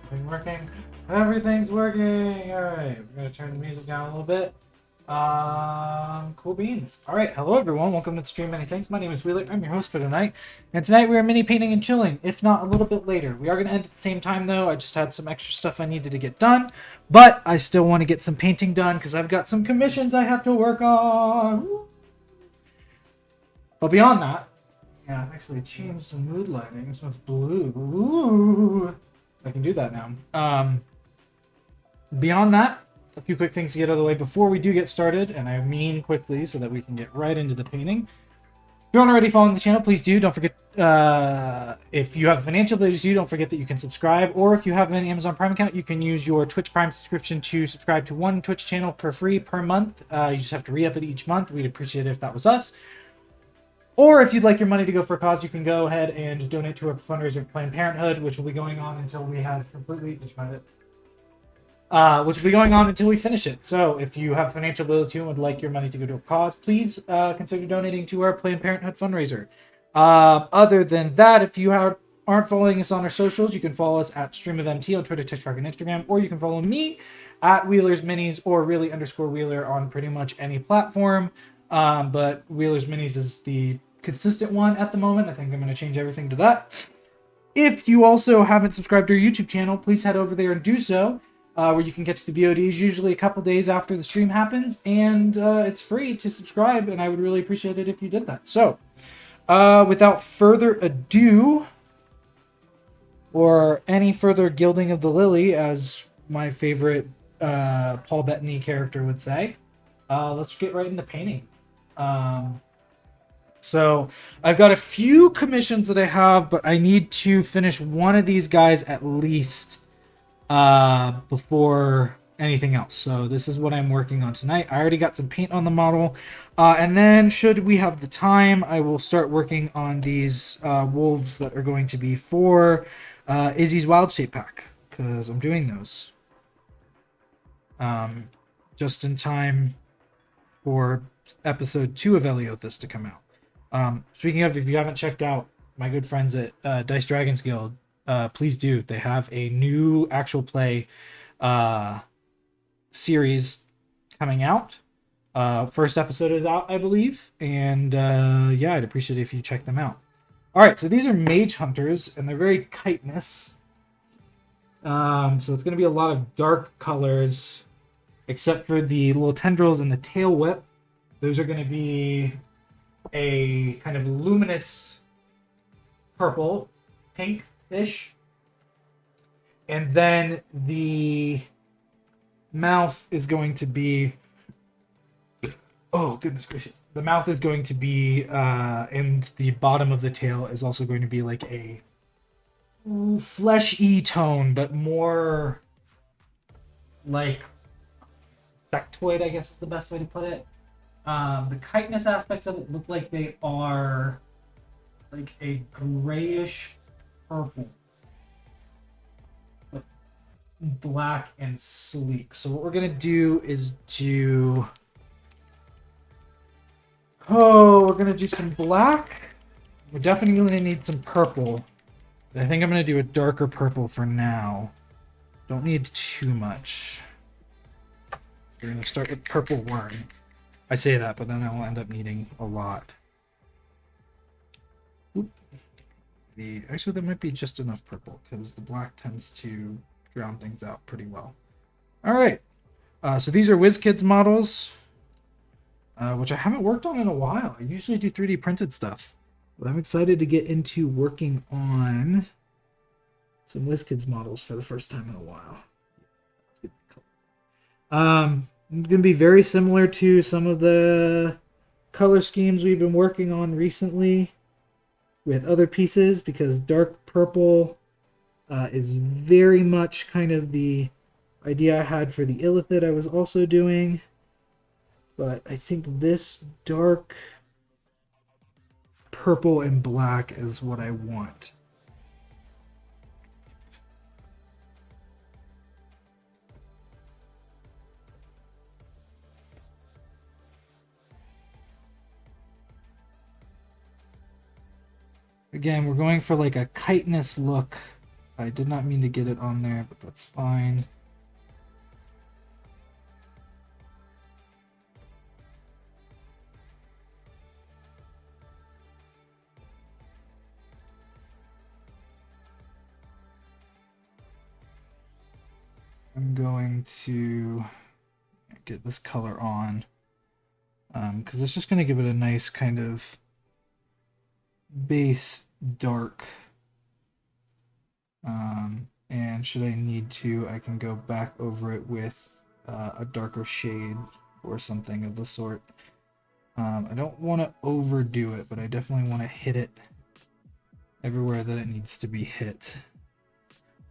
Everything working? Everything's working! Alright, we're gonna turn the music down a little bit. Cool beans. Alright, hello everyone, welcome to the stream Many Things. My name is Wheeler, I'm your host for tonight. And tonight we are mini painting and chilling, if not a little bit later. We are gonna end at the same time though, I just had some extra stuff I needed to get done. But I still want to get some painting done because I've got some commissions I have to work on. But beyond that, yeah, I've actually changed the mood lighting, so it's blue. Ooh. I can do that now. Beyond that, a few quick things to get out of the way before we do get started, and I mean quickly so that we can get right into the painting. If you aren't already following the channel, please do. Don't forget, if you have a financial ability to, don't forget that you can subscribe, or if you have an Amazon Prime account, you can use your Twitch Prime subscription to subscribe to one Twitch channel for free per month. You just have to re-up it each month. We'd appreciate it if that was us. Or if you'd like your money to go for a cause, you can go ahead and donate to our fundraiser for Planned Parenthood, which will be going on until we have completely... Did you find it? Which will be going on until we finish it. So if you have financial ability and would like your money to go to a cause, please consider donating to our Planned Parenthood fundraiser. Other than that, if you aren't following us on our socials, you can follow us at StreamofMT on Twitter, TikTok, and Instagram, or you can follow me at Wheeler's Minis or really_Wheeler on pretty much any platform. But Wheeler's Minis is the consistent one at the moment. I think I'm going to change everything to that. If you also haven't subscribed to our YouTube channel, please head over there and do so, where you can catch the VODs usually a couple days after the stream happens, and it's free to subscribe, and I would really appreciate it if you did that. So, without further ado, or any further gilding of the lily, as my favorite Paul Bettany character would say, let's get right into painting. So I've got a few commissions that I have, but I need to finish one of these guys at least before anything else. So this is what I'm working on tonight. I already got some paint on the model. And then should we have the time, I will start working on these wolves that are going to be for Izzy's Wild Shape Pack, because I'm doing those just in time for episode 2 of Eliothus to come out. Speaking of, if you haven't checked out my good friends at Dice Dragons Guild, please do. They have a new actual play series coming out. First episode is out, I believe. And yeah, I'd appreciate it if you check them out. Alright, so these are Mage Hunters, and they're very chitinous. So it's going to be a lot of dark colors, except for the little tendrils and the tail whip. Those are going to be a kind of luminous purple, pink-ish. And then the mouth is going to be... Oh, goodness gracious. The mouth is going to be, and the bottom of the tail is also going to be like a flesh-y tone, but more like sectoid, I guess is the best way to put it. The chitinous aspects of it look like they are like a grayish purple, but black and sleek. So what we're gonna do is we're gonna do some black. We're definitely gonna need some purple. But I think I'm gonna do a darker purple for now. Don't need too much. We're gonna start with purple worm. I say that, but then I'll end up needing a lot. Oop. Actually, that might be just enough purple, because the black tends to drown things out pretty well. Alright, so these are WizKids models, which I haven't worked on in a while. I usually do 3D printed stuff, but I'm excited to get into working on some WizKids models for the first time in a while. Let's get the color. It's going to be very similar to some of the color schemes we've been working on recently with other pieces, because dark purple is very much kind of the idea I had for the Illithid I was also doing. But I think this dark purple and black is what I want. Again, we're going for like a chitinous look I did not mean to get it on there, but that's fine. I'm going to get this color on because it's just going to give it a nice kind of base dark. And should I need to, I can go back over it with a darker shade or something of the sort. I don't want to overdo it, but I definitely want to hit it everywhere that it needs to be hit.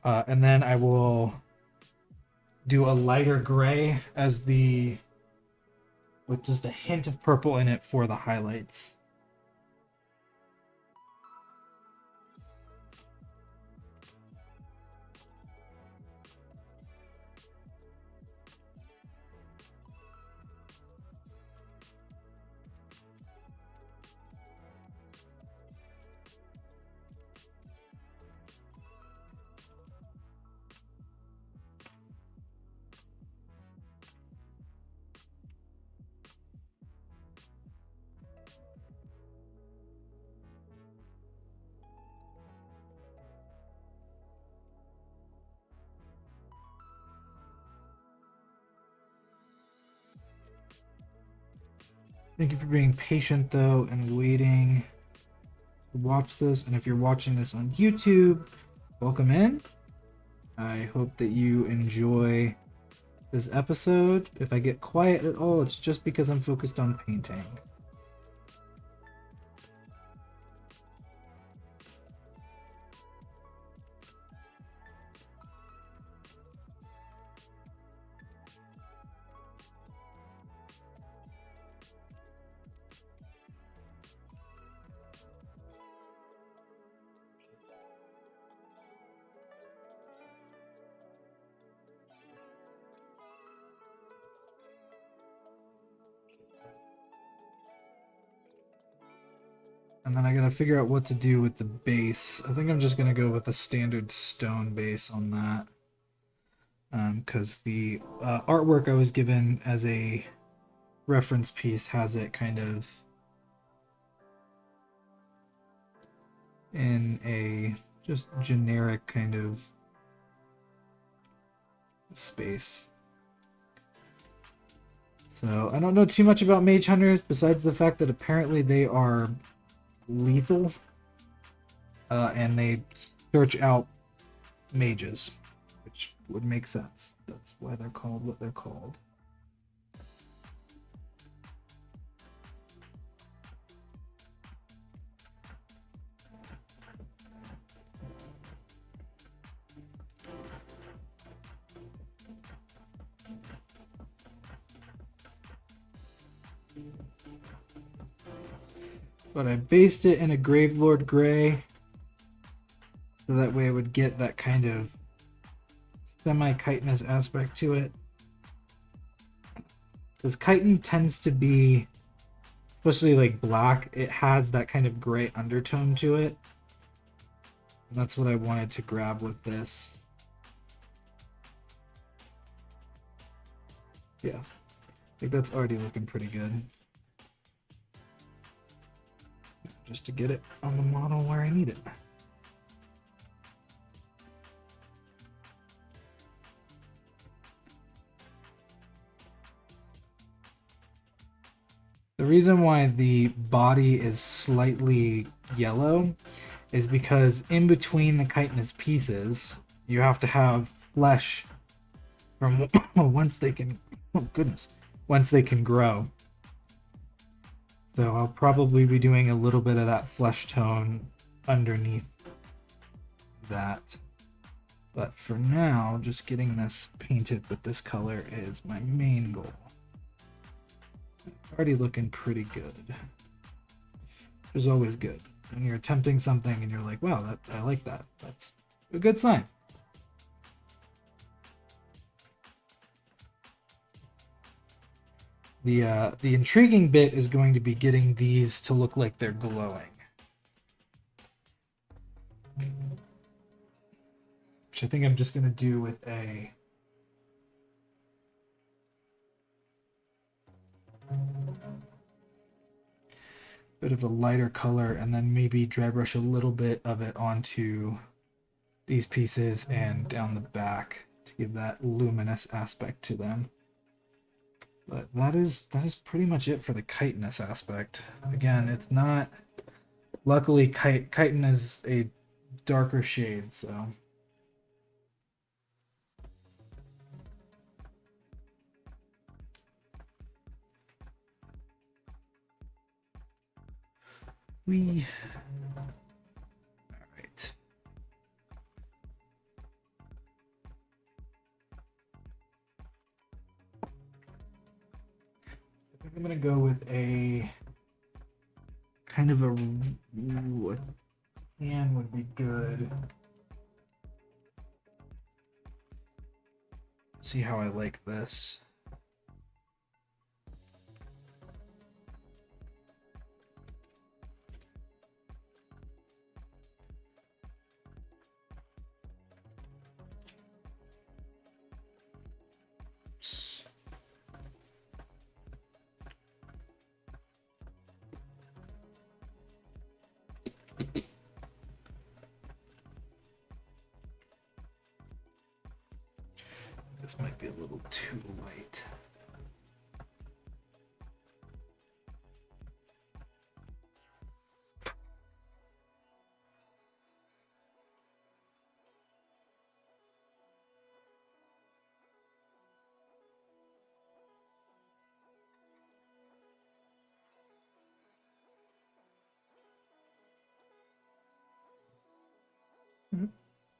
And then I will do a lighter gray as with just a hint of purple in it for the highlights. Thank you for being patient, though, and waiting to watch this. And if you're watching this on YouTube, welcome in. I hope that you enjoy this episode. If I get quiet at all, it's just because I'm focused on painting. And then I gotta figure out what to do with the base. I think I'm just gonna go with a standard stone base on that. Because the artwork I was given as a reference piece has it kind of in a just generic kind of space. So I don't know too much about mage hunters besides the fact that apparently they are lethal and they search out mages, which would make sense. That's why they're called what they're called. But I based it in a Gravelord Gray, so that way I would get that kind of semi-chitinous aspect to it. Because chitin tends to be, especially like black, it has that kind of gray undertone to it. And that's what I wanted to grab with this. Yeah, I think that's already looking pretty good. Just to get it on the model where I need it. The reason why the body is slightly yellow is because in between the chitinous pieces, you have to have flesh from once they can, oh goodness, once they can grow. So I'll probably be doing a little bit of that flesh tone underneath that. But for now, just getting this painted with this color is my main goal. It's already looking pretty good. Which is always good. When you're attempting something and you're like, wow, I like that. That's a good sign. The intriguing bit is going to be getting these to look like they're glowing. which I think I'm just going to do with a bit of a lighter color, and then maybe dry brush a little bit of it onto these pieces and down the back to give that luminous aspect to them. But that is pretty much it for the chitinous aspect. Again, it's not, luckily chitin is a darker shade, so we all right. I think I'm gonna go with a kind of a tan would be good. See how I like this. This might be a little too light.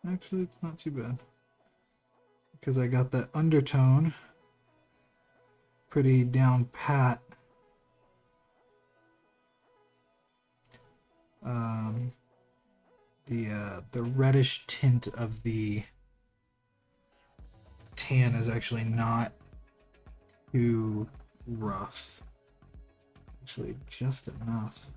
Actually, it's not too bad because I got that undertone pretty down pat. The reddish tint of the tan is actually not too rough. Actually, just enough.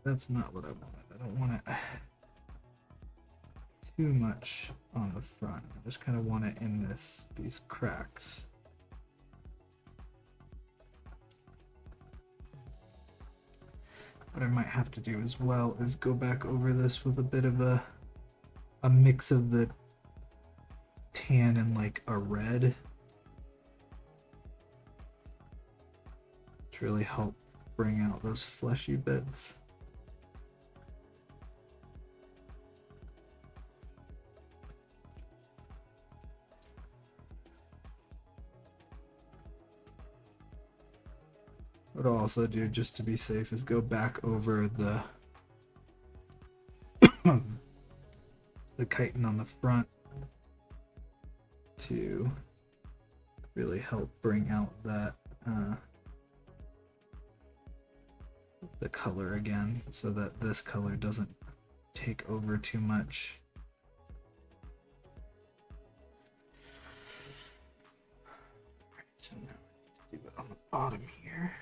That's not what I wanted. I don't want it too much on the front. I just kind of want it in these cracks. What I might have to do as well is go back over this with a bit of a mix of the tan and like a red to really help bring out those fleshy bits. What I'll also do, just to be safe, is go back over the the chitin on the front to really help bring out that the color again, so that this color doesn't take over too much. So now I need to do it on the bottom here.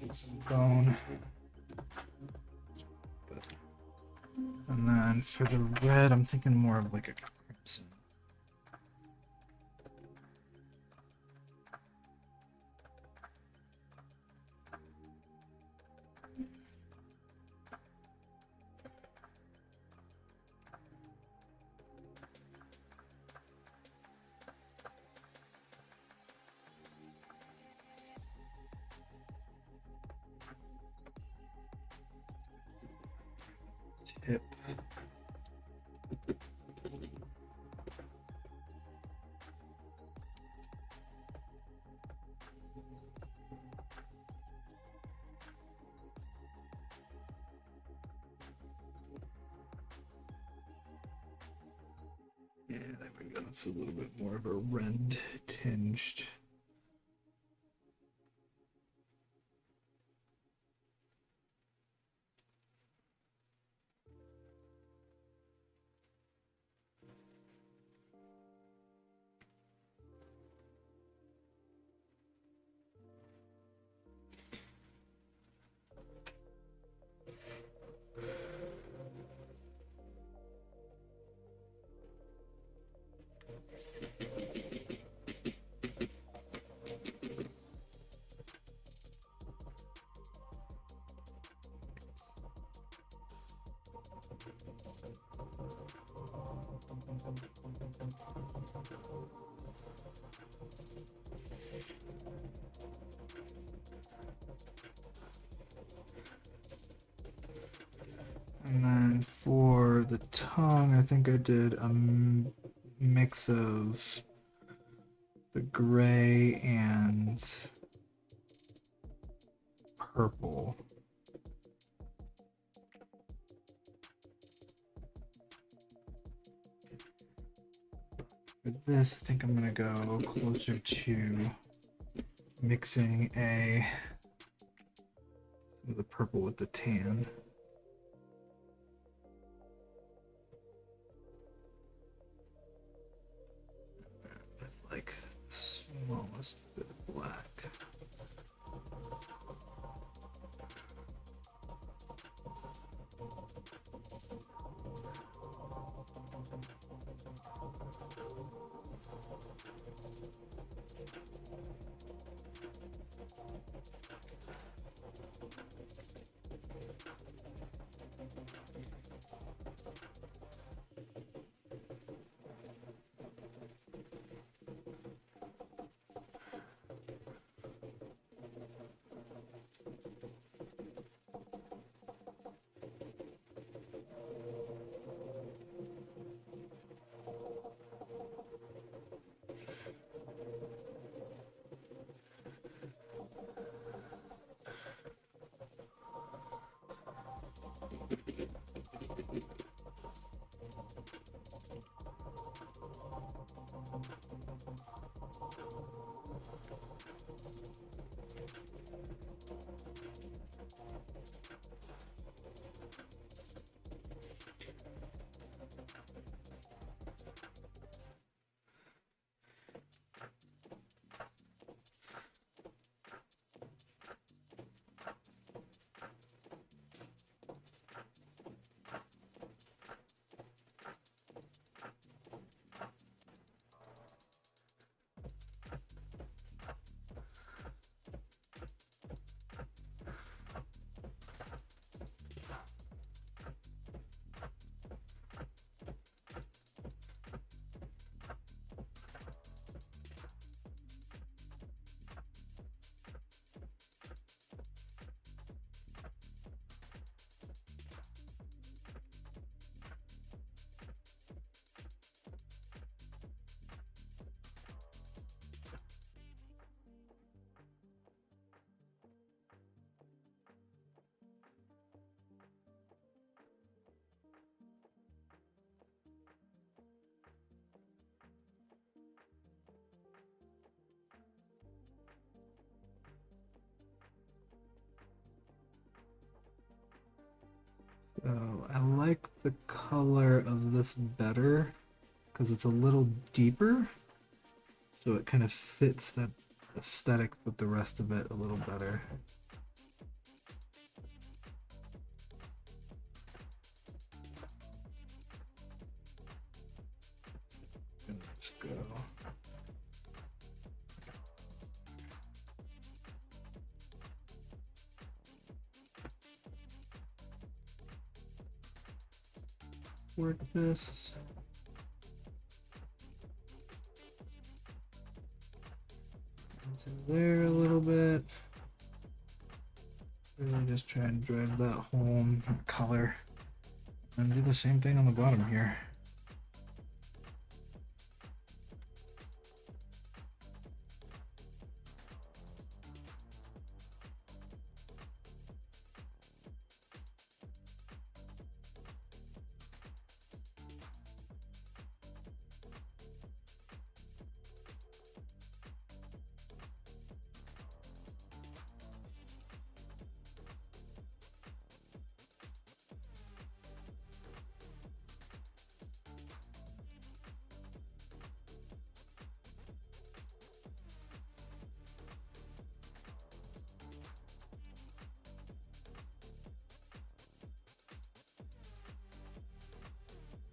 Get some bone. And then for the red, I'm thinking more of like a crimson. Tip. Yeah, there we go. It's a little bit more of a red tinged. And then for the tongue, I think I did a mix of the gray and purple. For this, I think I'm gonna go closer to mixing the purple with the tan. Like smallest bit of black. So I like the color of this better because it's a little deeper. So it kind of fits that aesthetic with the rest of it a little better. Let's go. Work this. Into there a little bit. Really just try and drive that home color. And do the same thing on the bottom here.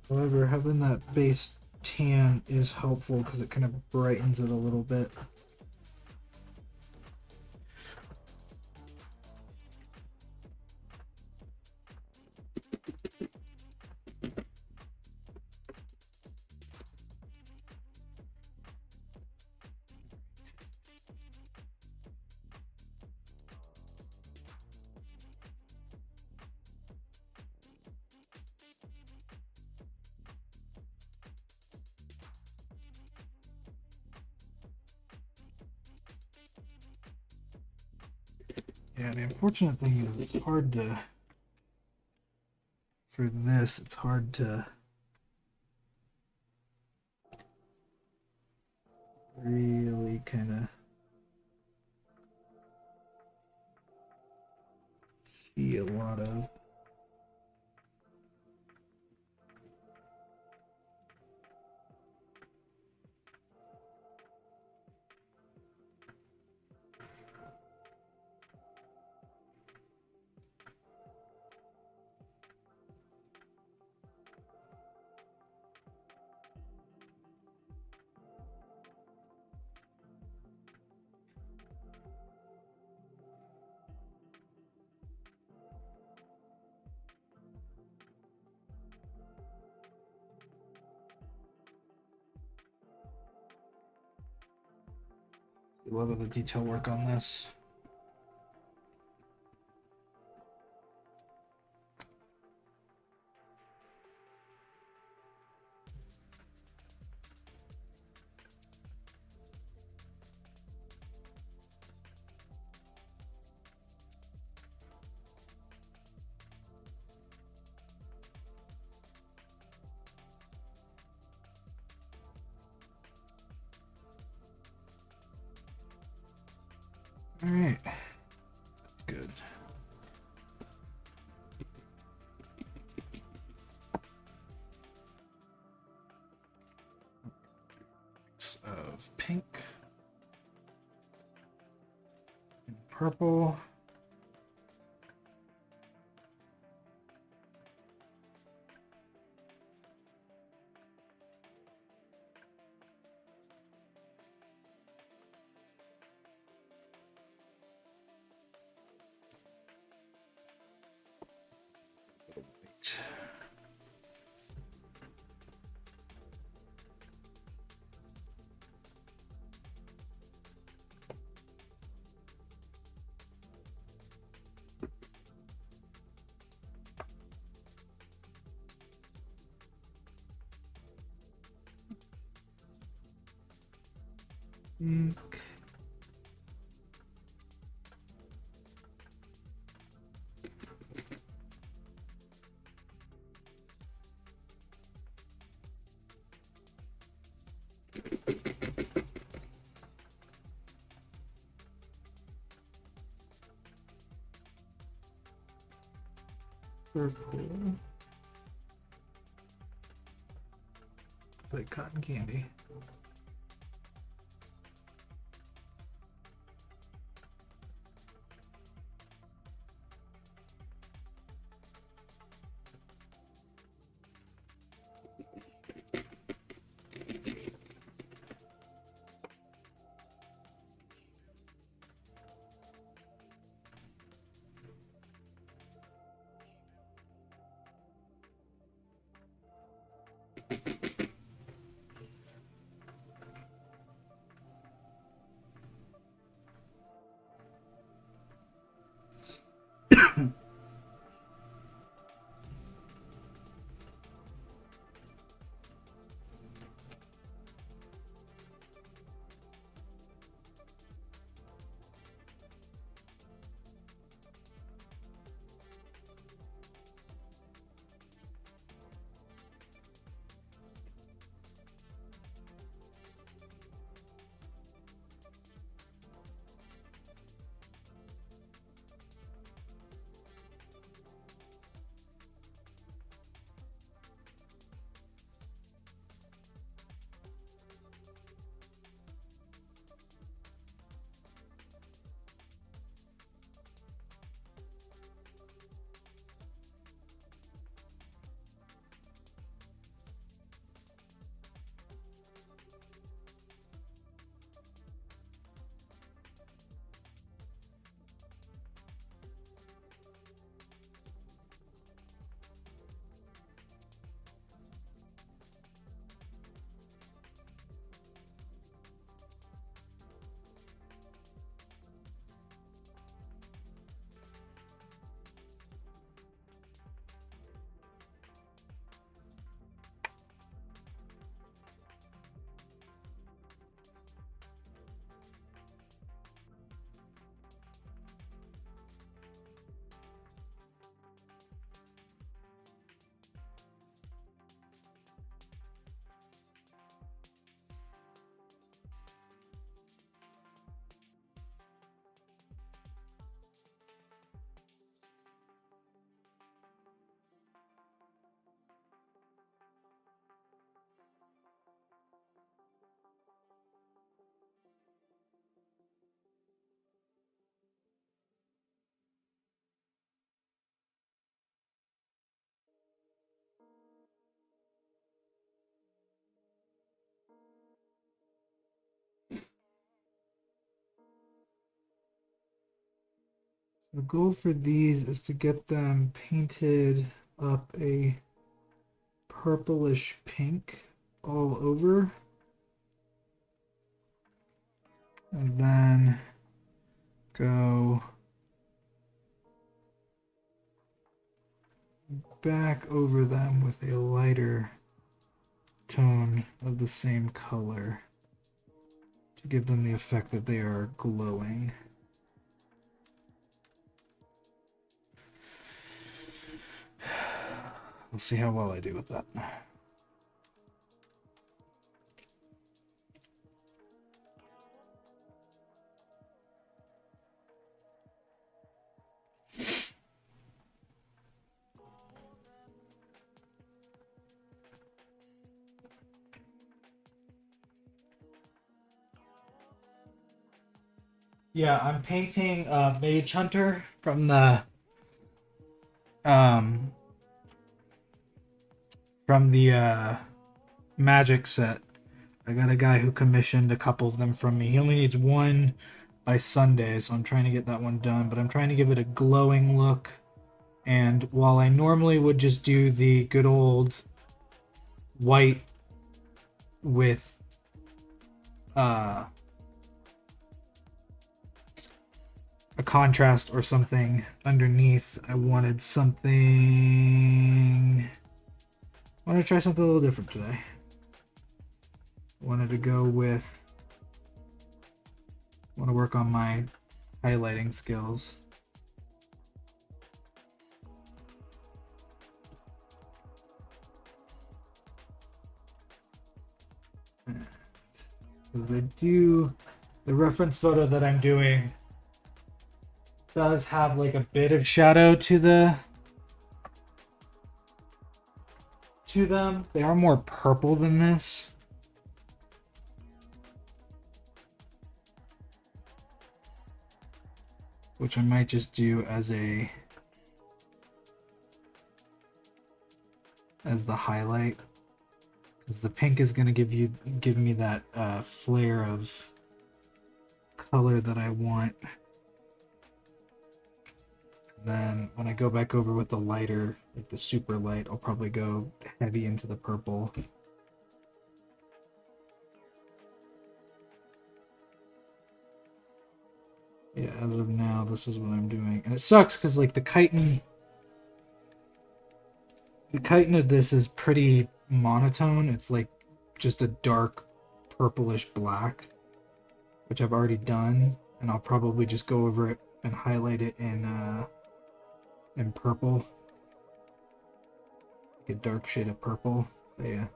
However, having that base tan is helpful because it kind of brightens it a little bit. Yeah, the unfortunate thing is it's hard to, for this, it's hard to really kind of see a lot of. A lot of the detail work on this. All right, that's good. Mix of pink and purple. Pink. super cool. Like cotton candy. The goal for these is to get them painted up a purplish pink all over. And then go back over them with a lighter tone of the same color to give them the effect that they are glowing. We'll see how well I do with that. Yeah, I'm painting Mage Hunter from the um Magic set. I got a guy who commissioned a couple of them from me. He only needs one by Sunday, so I'm trying to get that one done, but I'm trying to give it a glowing look. And while I normally would just do the good old white with a contrast or something underneath, I wanted something. I want to try something a little different today. I wanted to go with. I want to work on my highlighting skills. Because I do. The reference photo that I'm doing does have like a bit of shadow to the to them. They are more purple than this. Which I might just do as the highlight, because the pink is going to give me that flare of color that I want. Then when I go back over with the lighter, like the super light, I'll probably go heavy into the purple. Yeah, as of now, this is what I'm doing. And it sucks because like the chitin of this is pretty monotone. It's like just a dark purplish black, which I've already done, and I'll probably just go over it and highlight it in purple. Like a dark shade of purple. But yeah.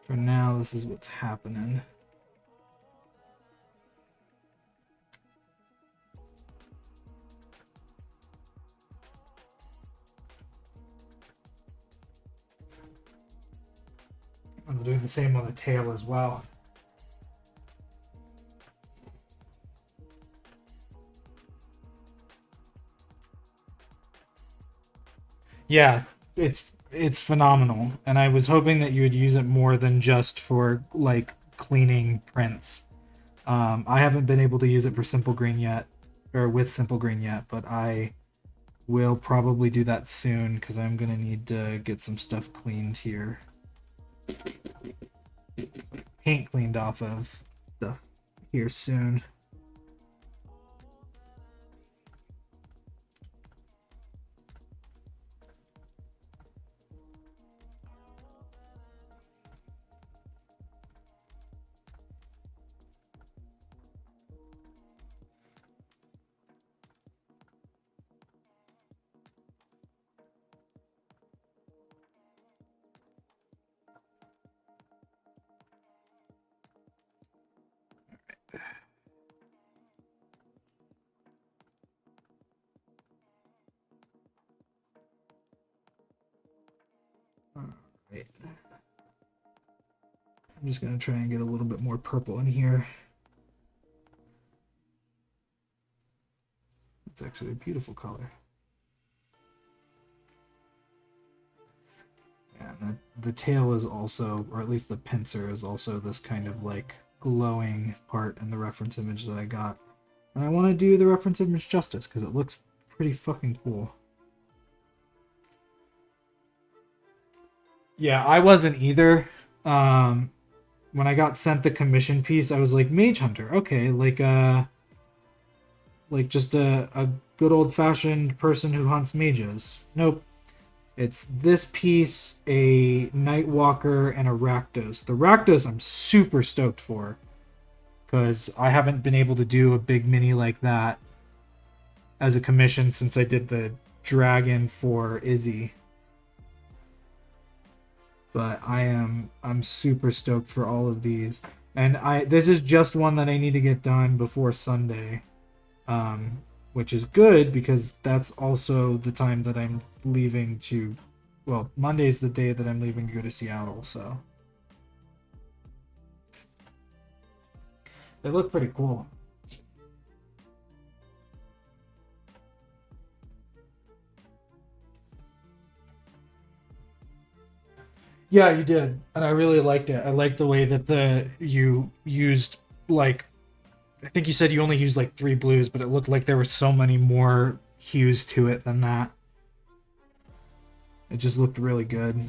For now, this is what's happening. I'm doing the same on the tail as well. Yeah, it's phenomenal, and I was hoping that you would use it more than just for like cleaning prints. I haven't been able to use it for Simple Green yet, or with Simple Green yet, but I will probably do that soon because I'm gonna need to get some stuff cleaned here. Paint cleaned off of stuff here soon. Right. I'm just gonna try and get a little bit more purple in here. It's actually a beautiful color. Yeah, and the tail is also, or at least the pincer is also this kind of like glowing part in the reference image that I got. And I want to do the reference image justice because it looks pretty fucking cool. Yeah, I wasn't either. When I got sent the commission piece, I was like, Mage Hunter, okay, like just a good old fashioned person who hunts mages. Nope. It's this piece, a Nightwalker, and a Rakdos. The Rakdos I'm super stoked for, because I haven't been able to do a big mini like that as a commission since I did the dragon for Izzy. But I'm super stoked for all of these, and this is just one that I need to get done before Sunday, which is good because that's also the time that I'm leaving to, well, Monday's the day that I'm leaving to go to Seattle, so they look pretty cool. Yeah, you did, and I really liked it. I liked the way that you used, like, I think you said you only used like 3 blues, but it looked like there were so many more hues to it than that. It just looked really good.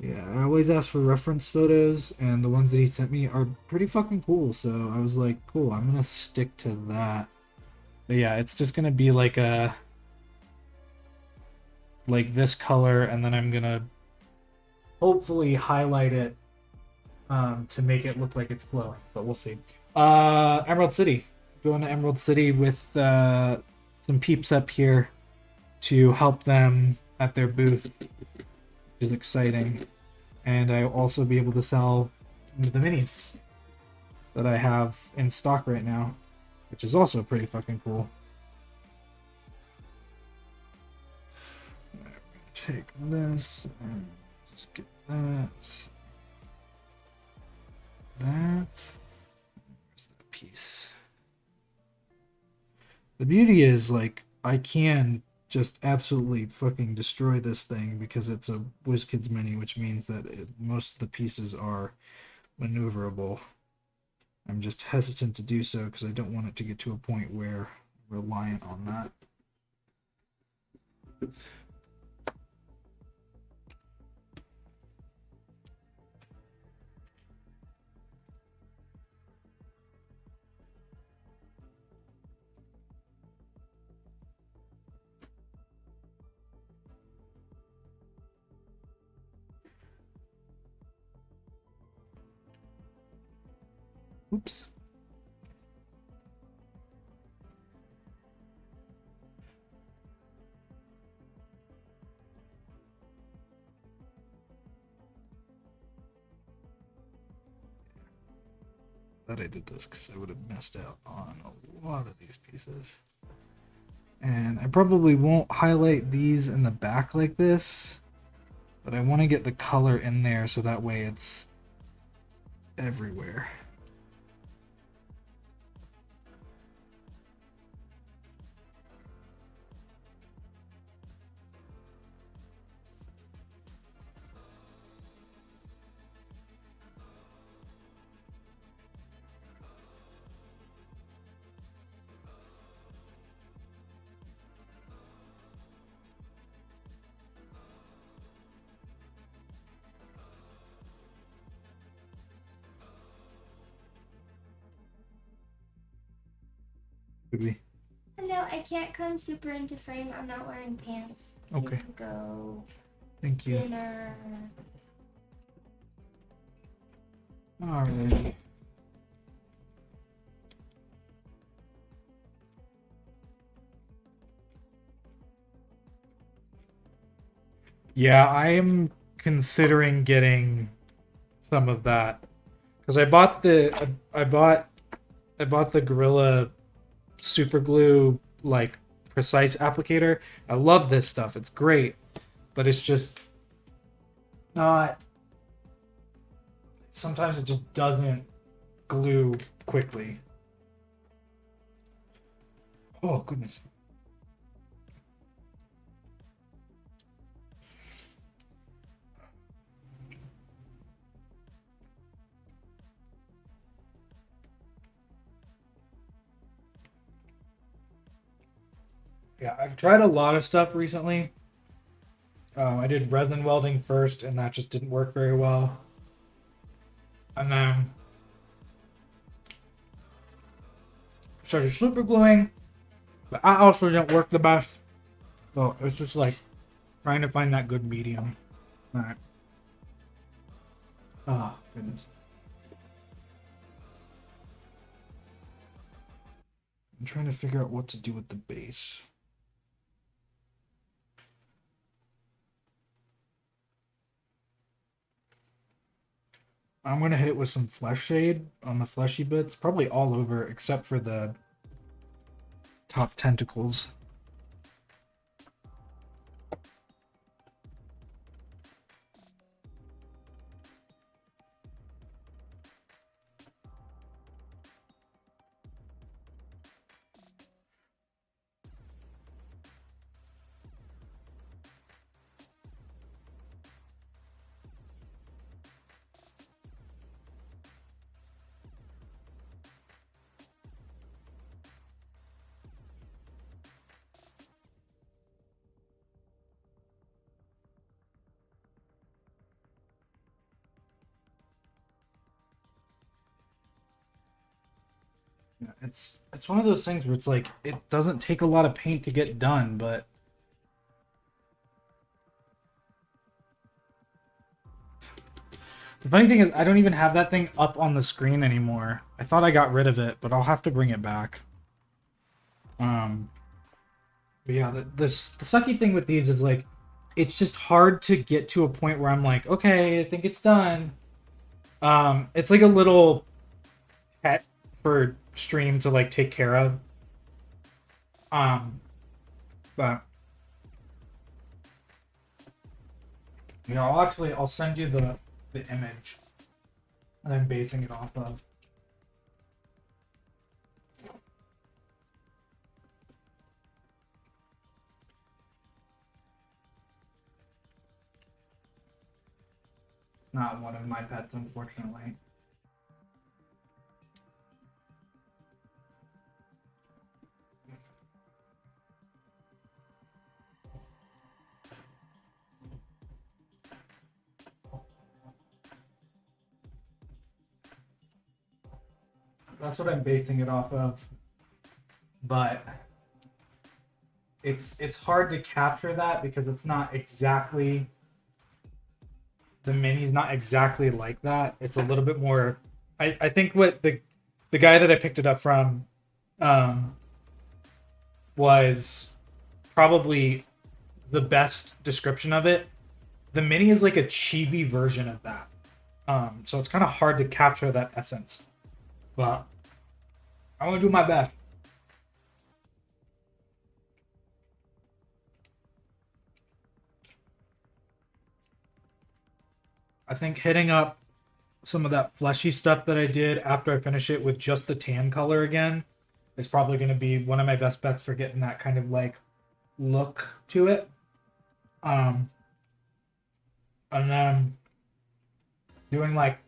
Yeah, I always ask for reference photos, and the ones that he sent me are pretty fucking cool. So I was like, cool, I'm gonna stick to that. But yeah, it's just gonna be like this color, and then I'm gonna hopefully highlight it to make it look like it's glowing. But we'll see. Emerald City. Going to Emerald City with some peeps up here to help them at their booth, which is exciting. And I'll also be able to sell the minis. that I have in stock right now, which is also pretty fucking cool. Take this and just get that. Where's that piece? The beauty is, like, I can just absolutely fucking destroy this thing because it's a WizKids Mini, which means that most of the pieces are maneuverable. I'm just hesitant to do so because I don't want it to get to a point where I'm reliant on that. Oops. Glad I did this because I would have missed out on a lot of these pieces. And I probably won't highlight these in the back like this, but I want to get the color in there so that way it's everywhere. Could be. No, I can't come super into frame. I'm not wearing pants. Okay. You can go. Thank you. Dinner. Alright. Yeah, I am considering getting some of that because I bought the Gorilla super glue, like, precise applicator. I love this stuff. It's great, but it's just not, sometimes it just doesn't glue quickly. Oh goodness. Yeah, I've tried a lot of stuff recently. I did resin welding first, and that just didn't work very well. And then started super gluing, but that also didn't work the best. So it's just like trying to find that good medium. All right. Oh goodness. I'm trying to figure out what to do with the base. I'm going to hit it with some flesh shade on the fleshy bits, probably all over except for the top tentacles. Yeah, it's one of those things where it's like it doesn't take a lot of paint to get done, but the funny thing is I don't even have that thing up on the screen anymore. I thought I got rid of it, but I'll have to bring it back. But yeah, the sucky thing with these is like it's just hard to get to a point where I'm like, okay, I think it's done. It's like a little for stream to like take care of. But you know, I'll send you the image that I'm basing it off of. Not one of my pets, unfortunately. That's what I'm basing it off of. But it's hard to capture that because it's not exactly, the mini's not exactly like that. It's a little bit more, I think what the guy that I picked it up from was probably the best description of it. The mini is like a chibi version of that. So it's kind of hard to capture that essence. But I'm gonna do my best. I think hitting up some of that fleshy stuff that I did after I finish it with just the tan color again is probably going to be one of my best bets for getting that kind of like look to it. And then doing like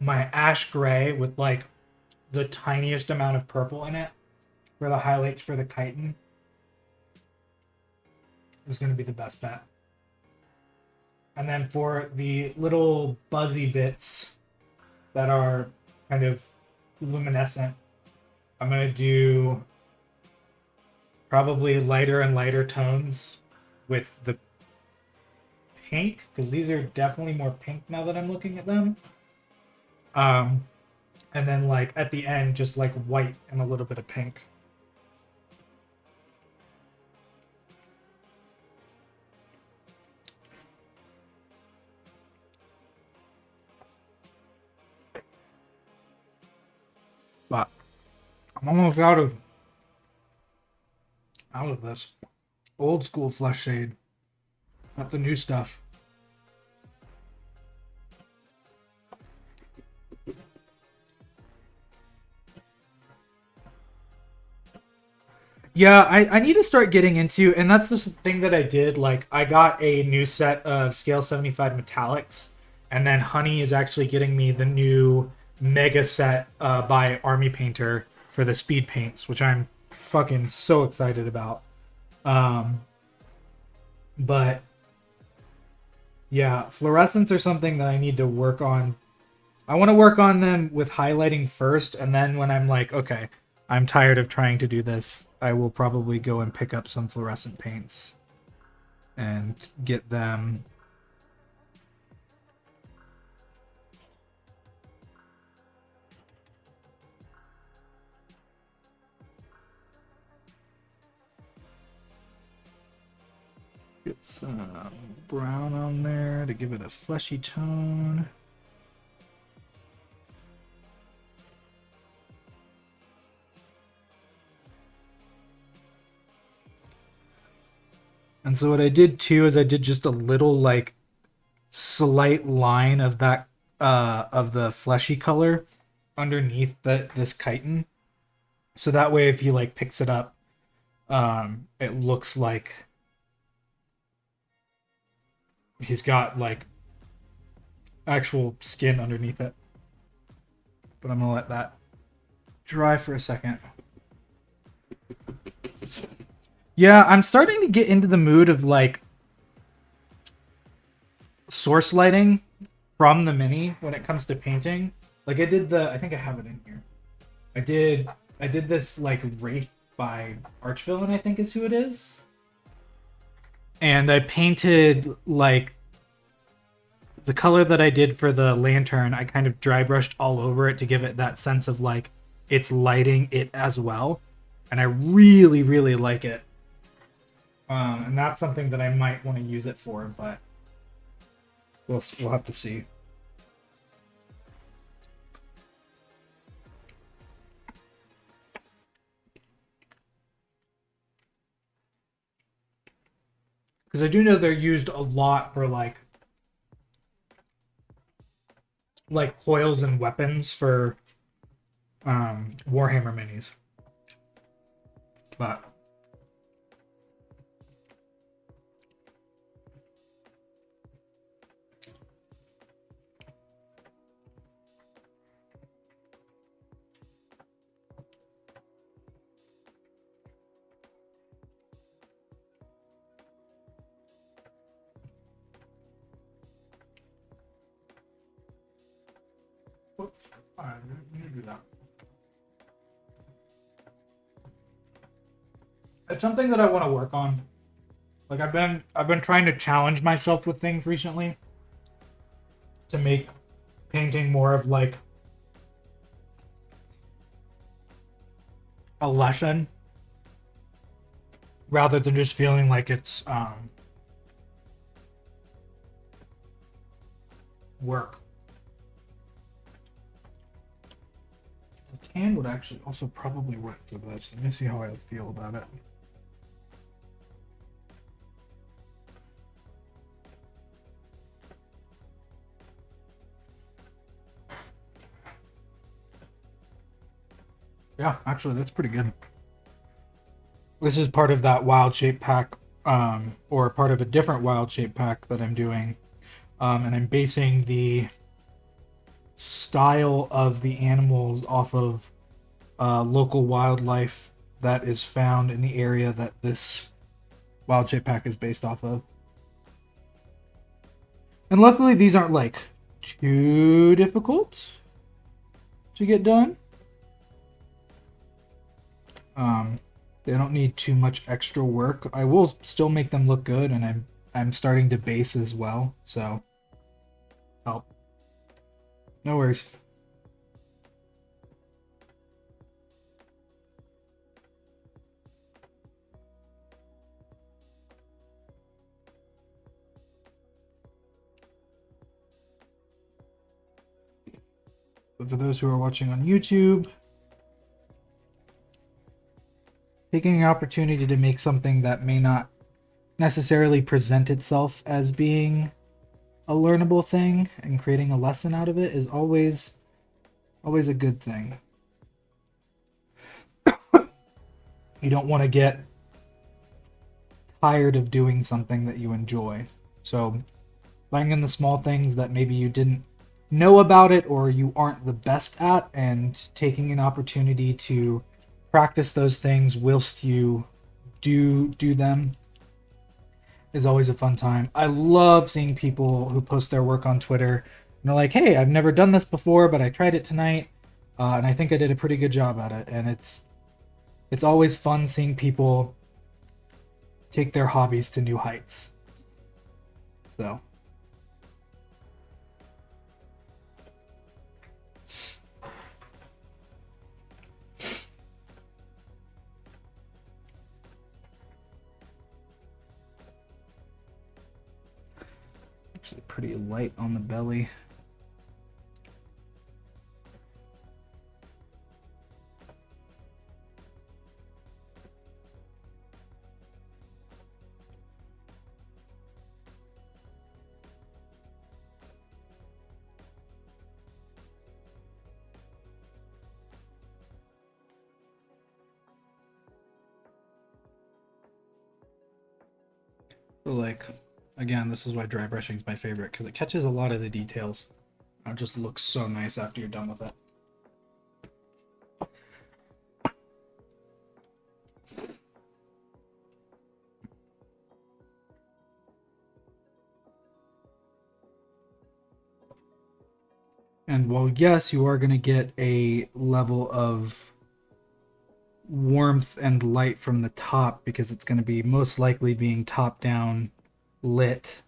my ash gray with like the tiniest amount of purple in it for the highlights for the chitin is going to be the best bet. And then for the little buzzy bits that are kind of luminescent, I'm going to do probably lighter and lighter tones with the pink, because these are definitely more pink now that I'm looking at them. And then like at the end, just like white and a little bit of pink. But I'm almost out of this old school flesh shade, not the new stuff. Yeah, I need to start getting into, and that's the thing that I did. Like, I got a new set of Scale 75 metallics, and then Honey is actually getting me the new mega set by Army Painter for the speed paints, which I'm fucking so excited about. But yeah, fluorescents are something that I need to work on. I want to work on them with highlighting first, and then when I'm like, okay, I'm tired of trying to do this, I will probably go and pick up some fluorescent paints and get them. Get some brown on there to give it a fleshy tone. And so what I did too is I did just a little like slight line of that of the fleshy color underneath this chitin. So that way if he like picks it up, it looks like he's got like actual skin underneath it. But I'm gonna let that dry for a second. Yeah, I'm starting to get into the mood of like source lighting from the mini when it comes to painting. Like I did I think I have it in here. I did this like Wraith by Archvillain, I think is who it is. And I painted like the color that I did for the lantern, I kind of dry brushed all over it to give it that sense of like it's lighting it as well. And I really, really like it. And that's something that I might want to use it for, but we'll have to see. Because I do know they're used a lot for like coils and weapons for Warhammer minis. But alright, we can do that. It's something that I want to work on. Like I've been trying to challenge myself with things recently to make painting more of like a lesson rather than just feeling like it's work. The can would actually also probably work for this. Let me see how I feel about it. Yeah, actually, that's pretty good. This is part of that wild shape pack, or part of a different wild shape pack that I'm doing. And I'm basing the style of the animals off of local wildlife that is found in the area that this wild shape pack is based off of. And luckily, these aren't like too difficult to get done. They don't need too much extra work. I will still make them look good, and I'm starting to base as well, so help. No worries. But for those who are watching on YouTube, taking an opportunity to make something that may not necessarily present itself as being a learnable thing and creating a lesson out of it is always a good thing. You don't want to get tired of doing something that you enjoy. So finding in the small things that maybe you didn't know about it or you aren't the best at, and taking an opportunity to practice those things whilst you do them is always a fun time. I love seeing people who post their work on Twitter and they're like, hey, I've never done this before, but I tried it tonight, and I think I did a pretty good job at it. And it's always fun seeing people take their hobbies to new heights. So actually pretty light on the belly. So like, again, this is why dry brushing is my favorite, because it catches a lot of the details. It just looks so nice after you're done with it. And while yes, you are going to get a level of warmth and light from the top, because it's going to be most likely being top down lit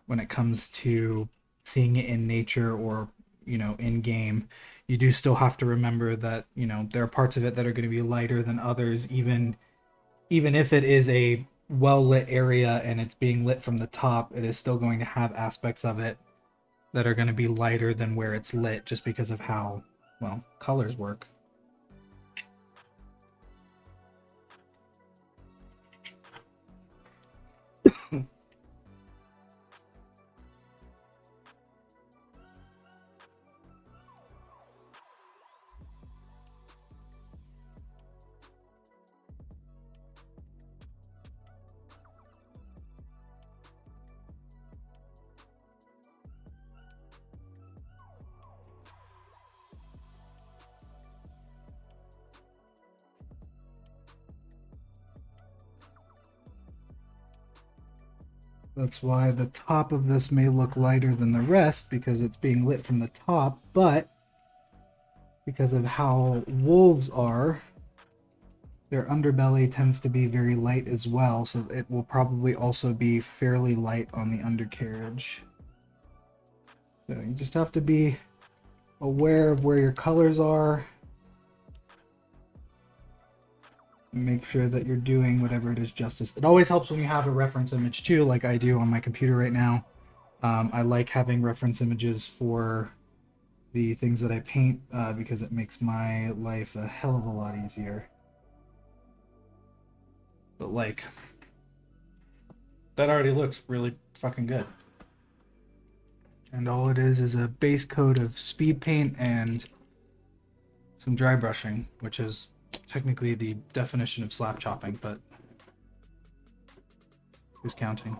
when it comes to seeing it in nature or, you know, in game, you do still have to remember that, you know, there are parts of it that are going to be lighter than others, even if it is a well lit area and it's being lit from the top, it is still going to have aspects of it that are going to be lighter than where it's lit, just because of how, well, colors work. That's why the top of this may look lighter than the rest, because it's being lit from the top, but because of how wolves are, their underbelly tends to be very light as well, so it will probably also be fairly light on the undercarriage. So you just have to be aware of where your colors are. Make sure that you're doing whatever it is justice. It always helps when you have a reference image too, like I do on my computer right now. I like having reference images for the things that I paint because it makes my life a hell of a lot easier. But like, that already looks really fucking good. And all it is a base coat of speed paint and some dry brushing, which is technically the definition of slap chopping, but who's counting?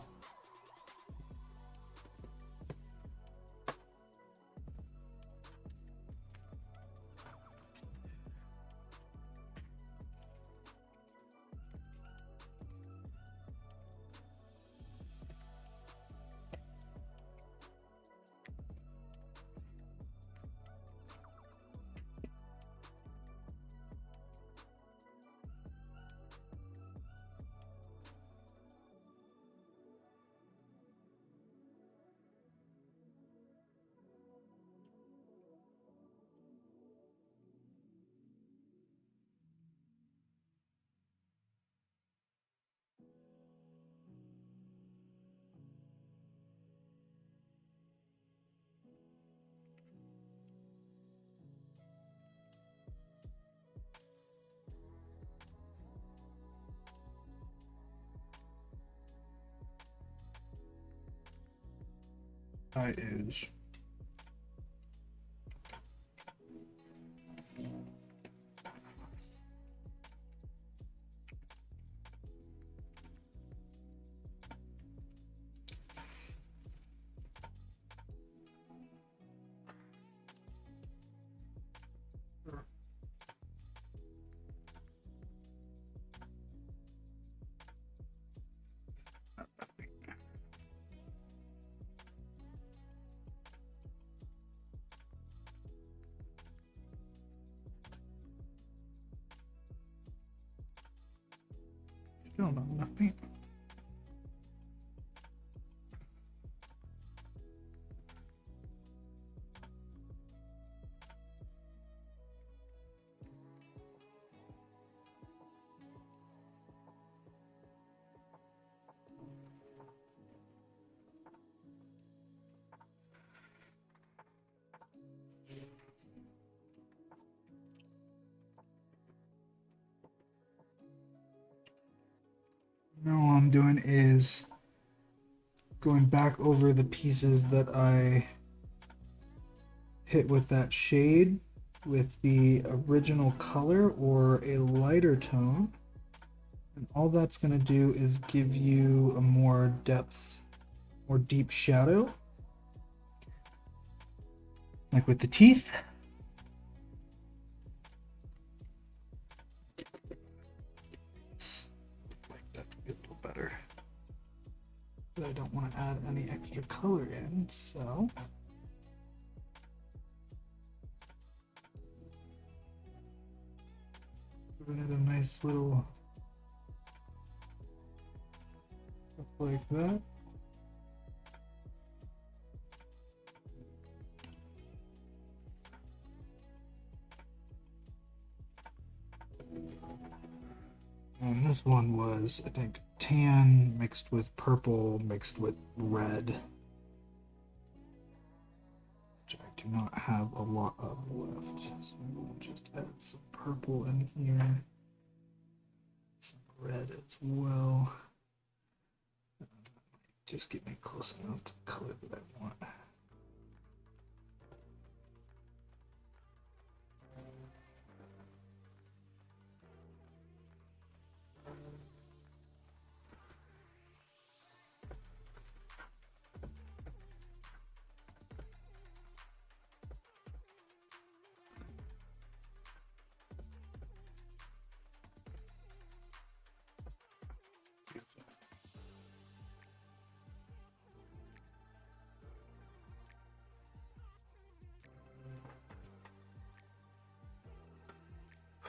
Is still not enough paint. Now all I'm doing is going back over the pieces that I hit with that shade with the original color or a lighter tone. And all that's going to do is give you a more depth, more deep shadow. Like with the teeth. Like that to be a little better. But I don't want to add any extra color in, so giving it a nice little stuff like that. And this one was, I think, tan mixed with purple mixed with red, which I do not have a lot of left. So I'm going to just add some purple in here, some red as well. just get me close enough to the color that I want.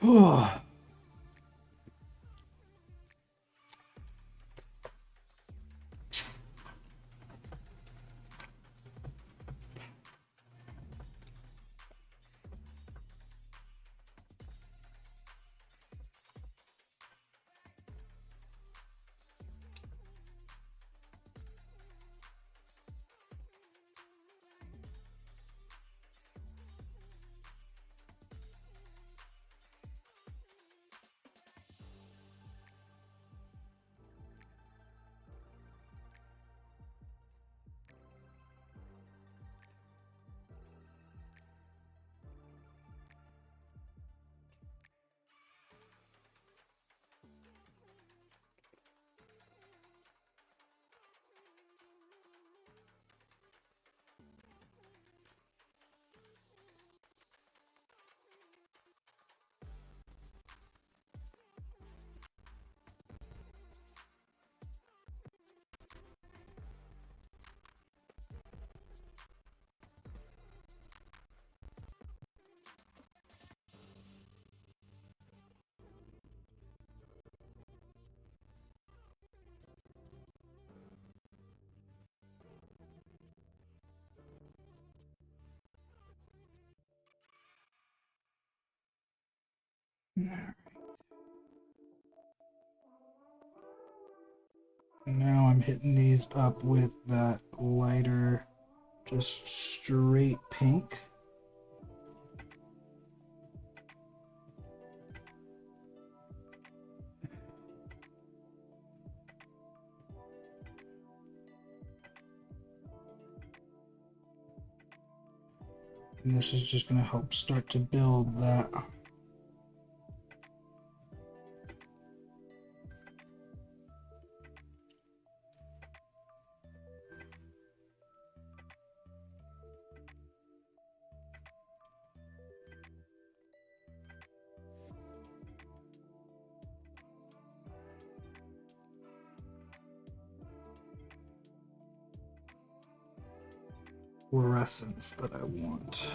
Oh. Now I'm hitting these up with that lighter, just straight pink. And this is just going to help start to build that. Fluorescence that I want.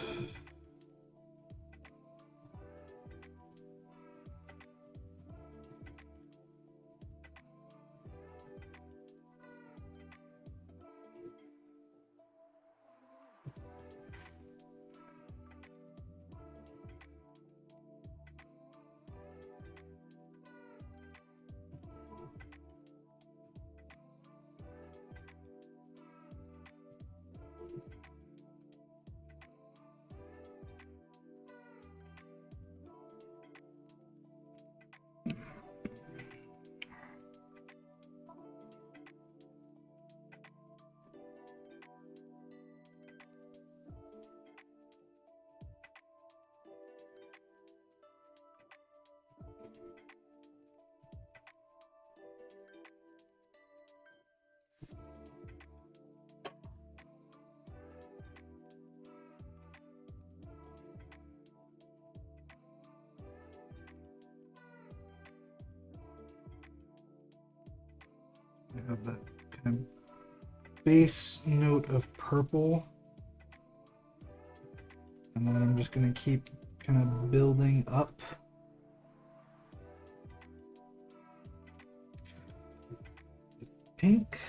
I have that kind of base note of purple. And then I'm just going to keep kind of building up. Pink.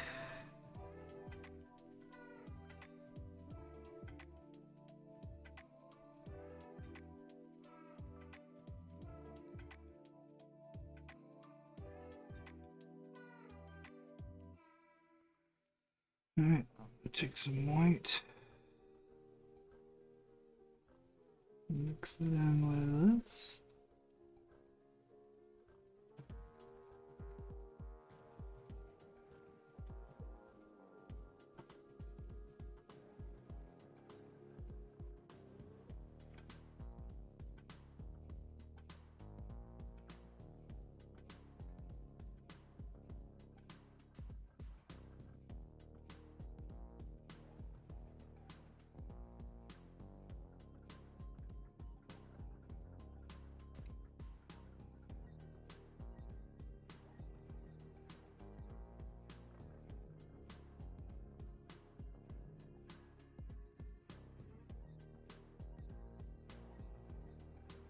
All right, take some white. Mix it in with this.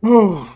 Oh.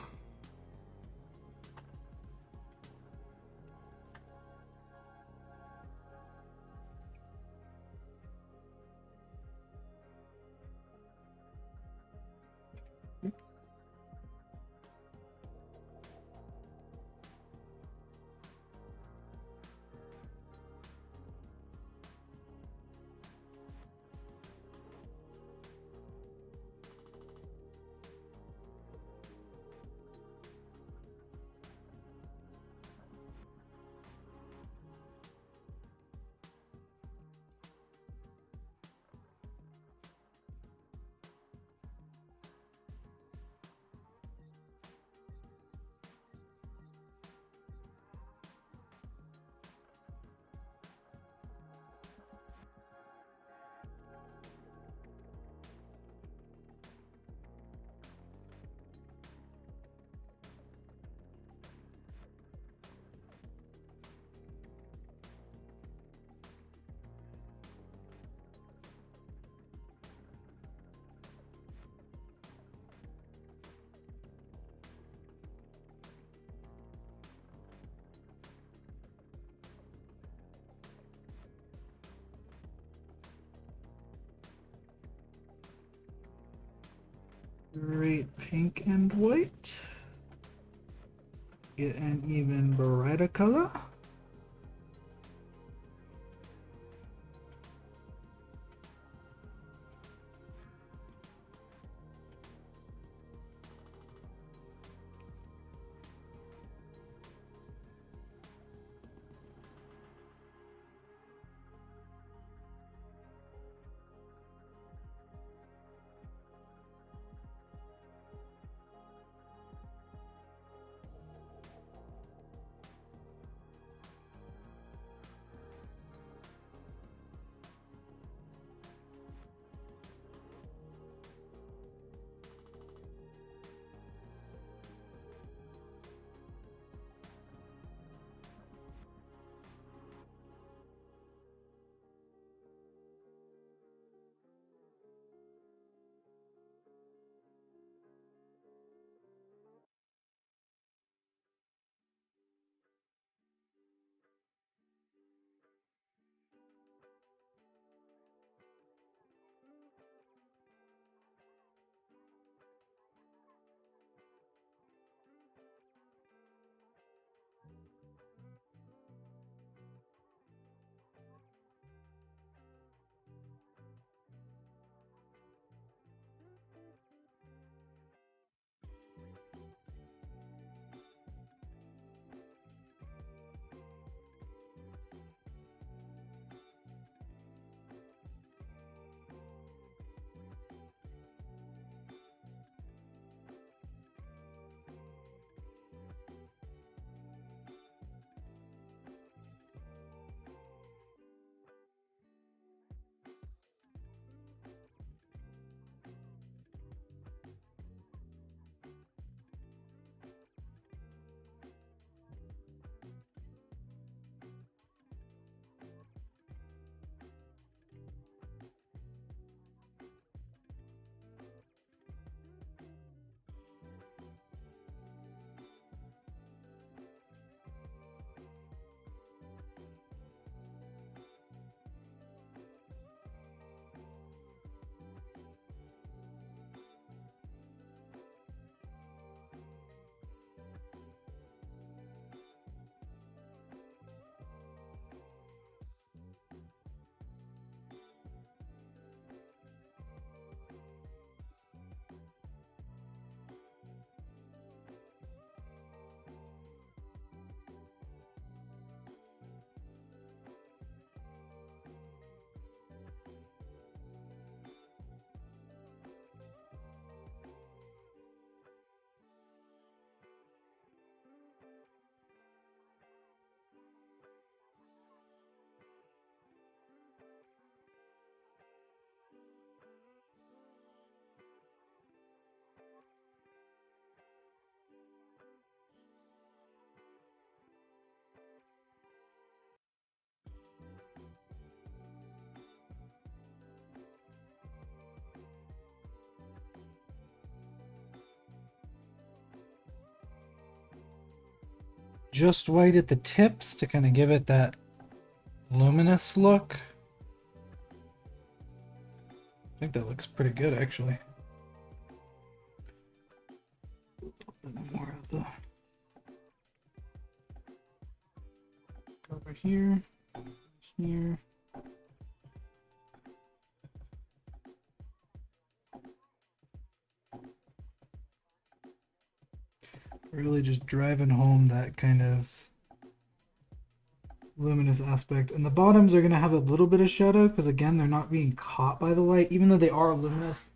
Great pink and white. Get an even brighter color. just white at the tips to kind of give it that luminous look. I think that looks pretty good, actually. A little bit more of the over here, here. Really just driving home that kind of luminous aspect. And the bottoms are going to have a little bit of shadow because, again, they're not being caught by the light. Even though they are luminous,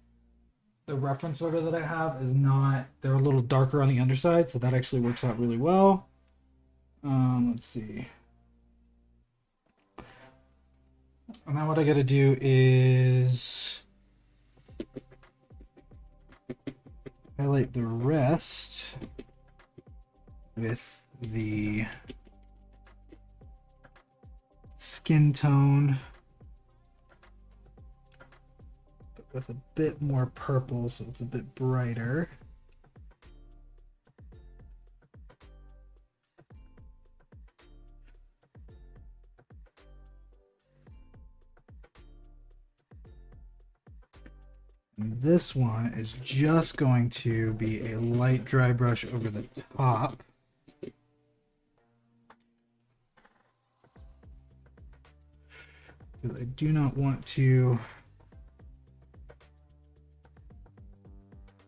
the reference photo that I have is not. They're a little darker on the underside, so that actually works out really well. Let's see. And now what I got to do is highlight the rest with the skin tone, but with a bit more purple, so it's a bit brighter. And this one is just going to be a light dry brush over the top. I do not want to.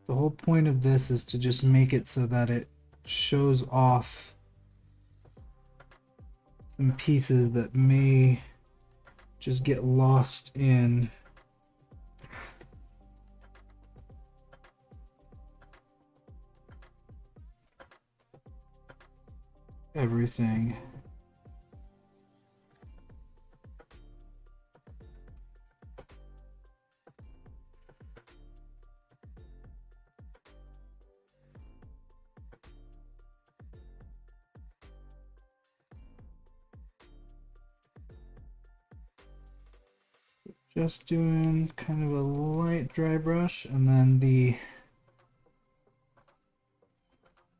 The whole point of this is to just make it so that it shows off some pieces that may just get lost in everything. Just doing kind of a light dry brush, and then the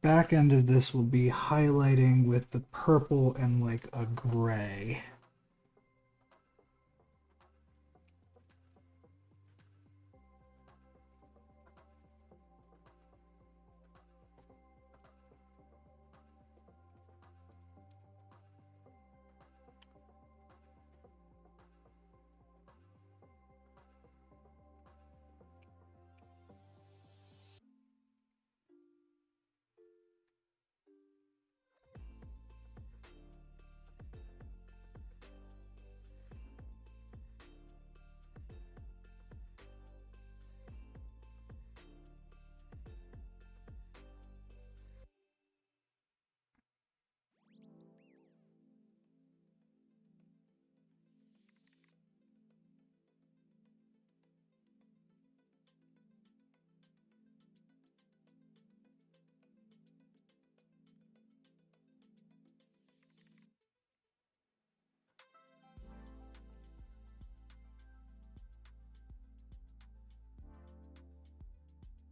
back end of this will be highlighting with the purple and like a gray.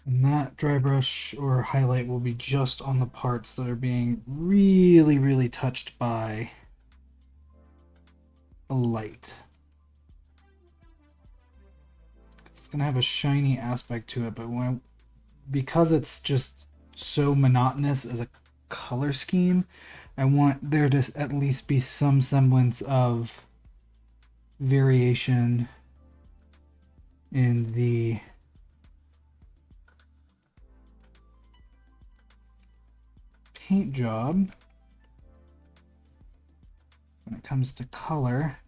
And that dry brush or highlight will be just on the parts that are being really, really touched by a light. It's going to have a shiny aspect to it, but because it's just so monotonous as a color scheme, I want there to at least be some semblance of variation in the paint job when it comes to color,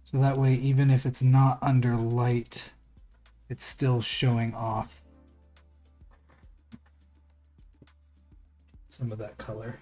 so that way even if it's not under light, it's still showing off some of that color.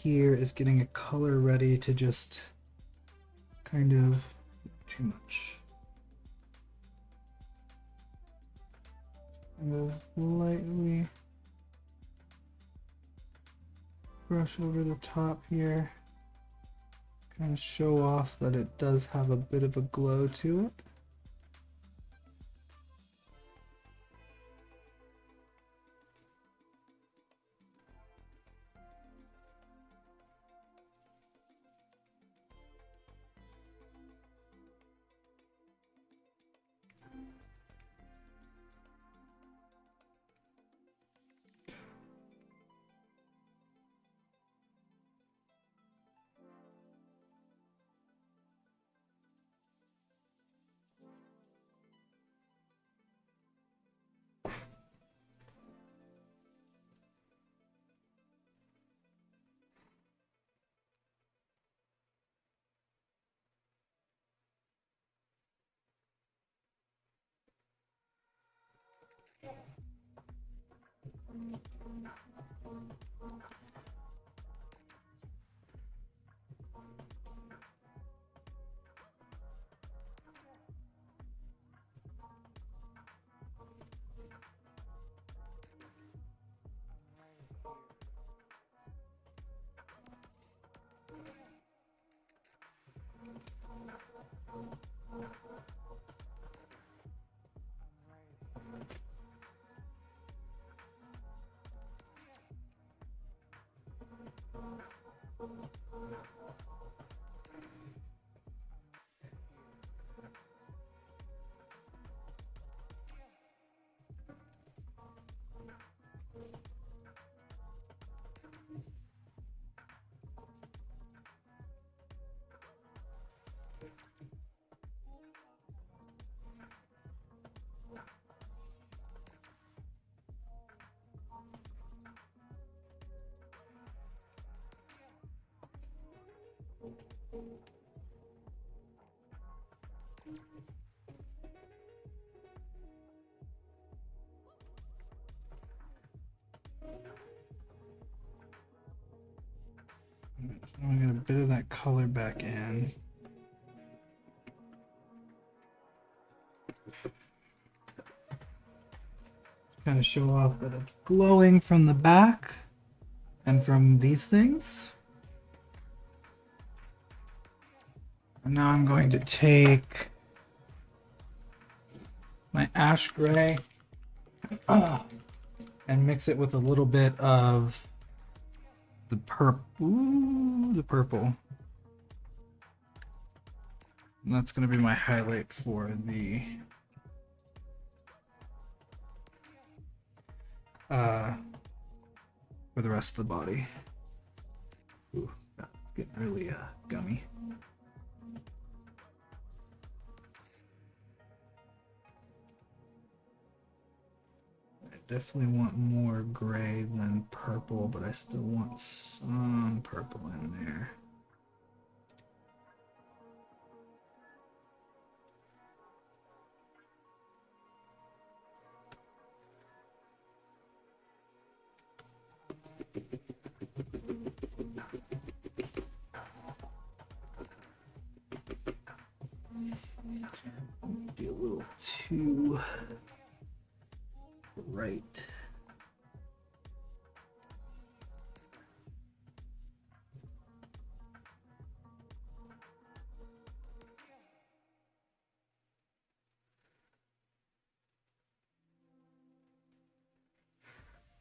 here is getting a color ready to just kind of too much. Kind of lightly brush over the top here. Kind of show off that it does have a bit of a glow to it. I'm gonna get a bit of that color back in. Kind of show off that it's glowing from the back and from these things. And now I'm going to take my ash gray and mix it with a little bit of the purple. Ooh, the purple. And that's going to be my highlight for the rest of the body. Ooh, that's getting really gummy. I definitely want more gray than purple, but I still want some purple in there. Be a little too right.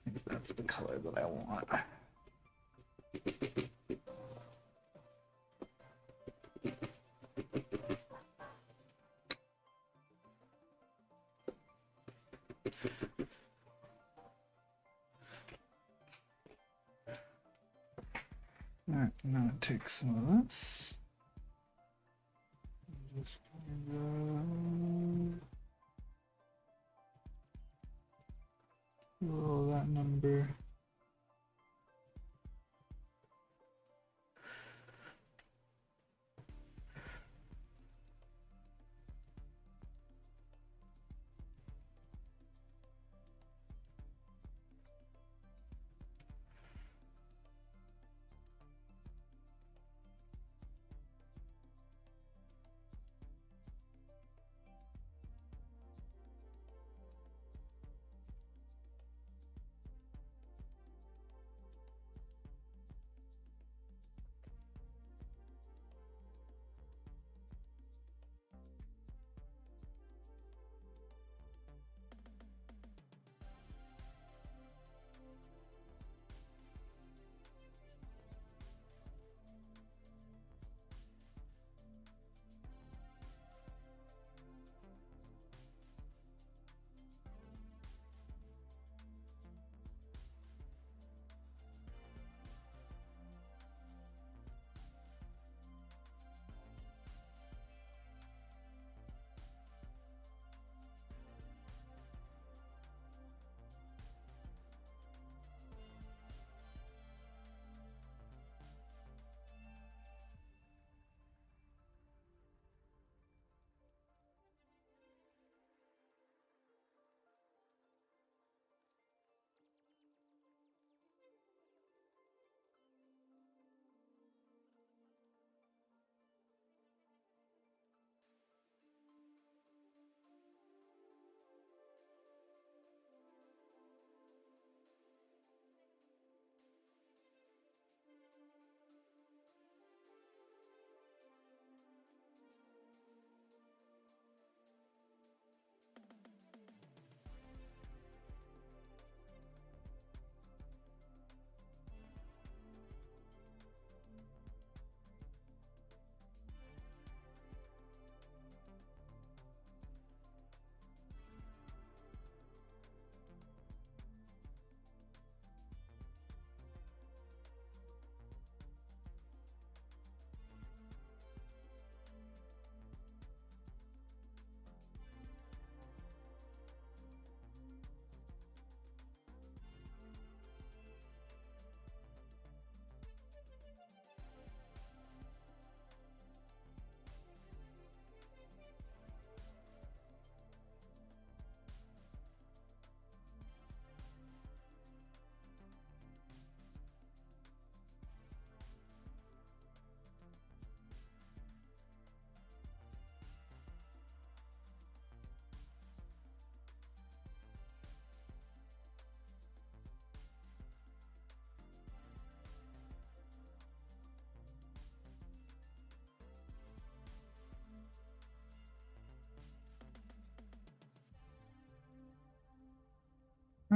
I think that's the color that I want. Alright, now take some of this. Just roll that number.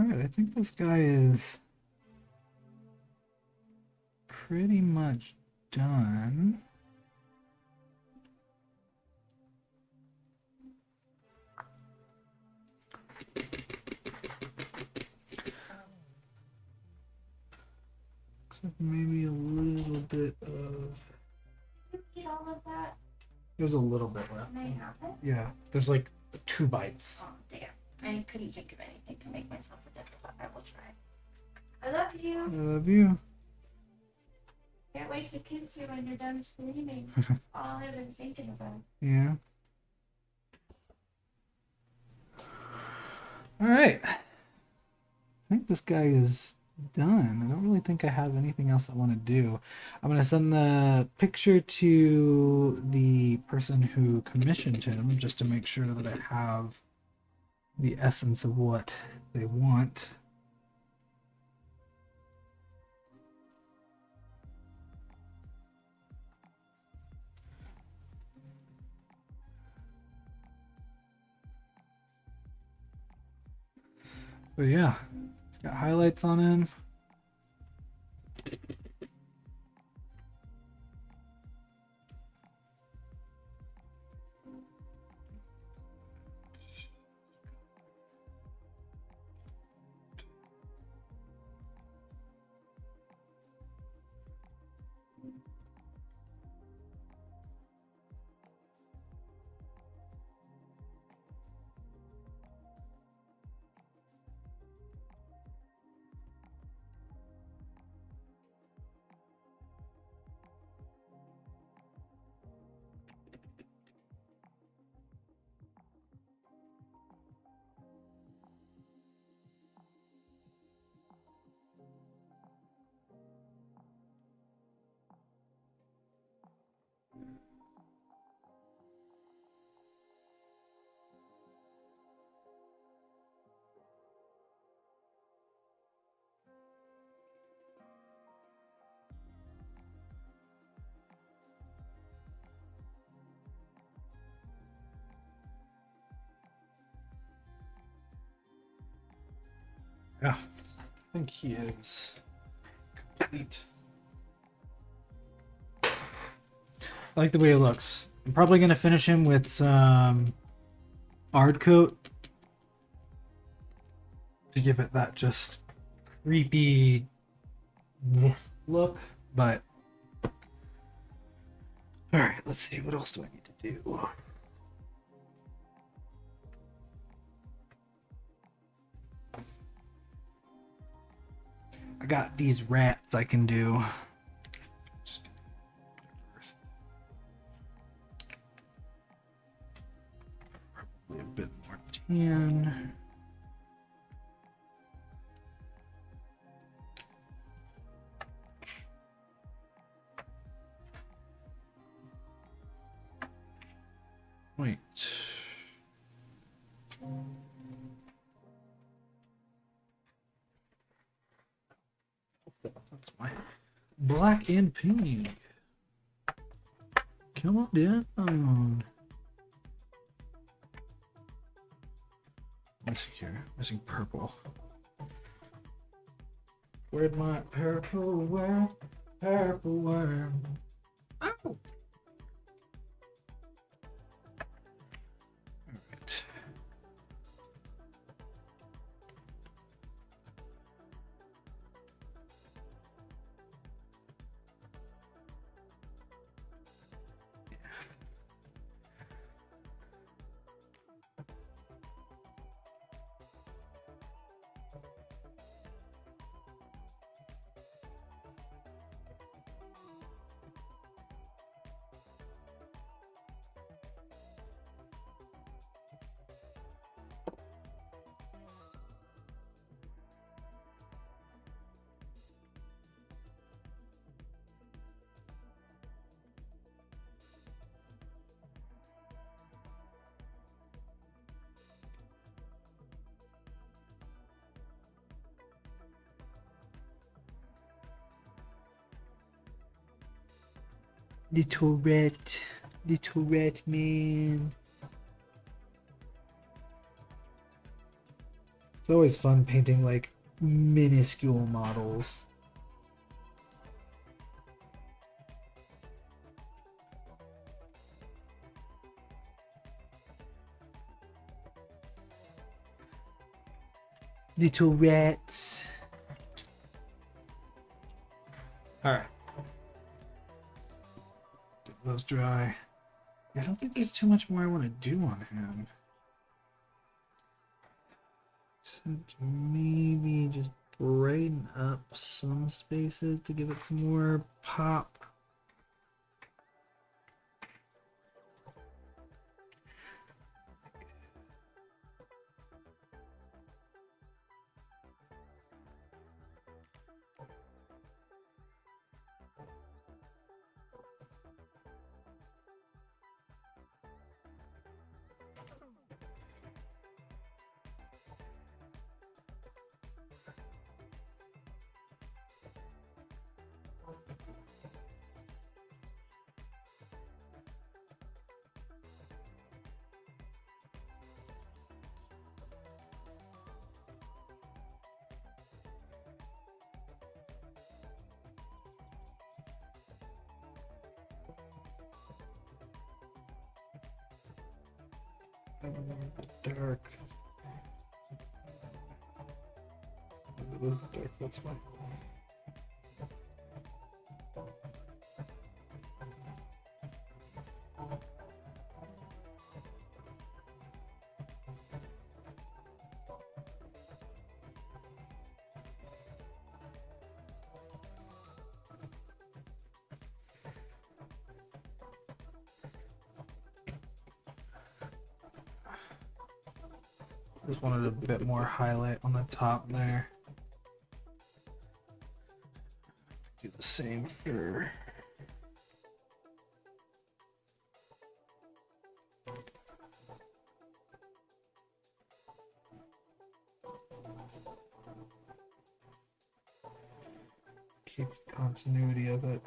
Alright, I think this guy is pretty much done. Except maybe a little bit of... You eat all of that? There's a little bit left. Can I have it? Yeah, there's like 2 bites. Oh, damn. I couldn't think of anything to make myself a dip, but I will try. I love you. I love you. Can't wait to kiss you when you're done screaming. That's all I've been thinking about. Yeah. Alright. I think this guy is done. I don't really think I have anything else I want to do. I'm going to send the picture to the person who commissioned him just to make sure that I have the essence of what they want. But yeah, got highlights on him. Yeah, I think he is complete. I like the way it looks. I'm probably going to finish him with some Ard coat to give it that just creepy look, but all right, let's see, what else do I need to do? I got these rats I can do. Probably a bit more tan. Wait. That's my black and pink. Come on down. Missing here. Missing purple. Where'd my purple worm? Purple worm. Oh! Alright. Little rat man. It's always fun painting like minuscule models. Little rats. Alright. Get those dry. I don't think there's too much more I want to do on him. Except maybe just brighten up some spaces to give it some more pop. Dark. It is dark, that's why. Just wanted a bit more highlight on the top there. Do the same for keep the continuity of it.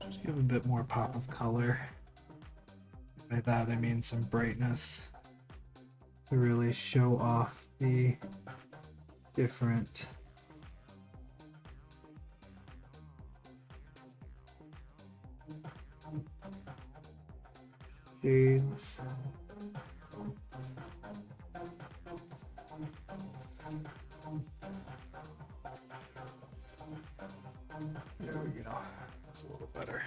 Just give a bit more pop of color. By that I mean some brightness to really show off the different shades. There we go. That's a little better.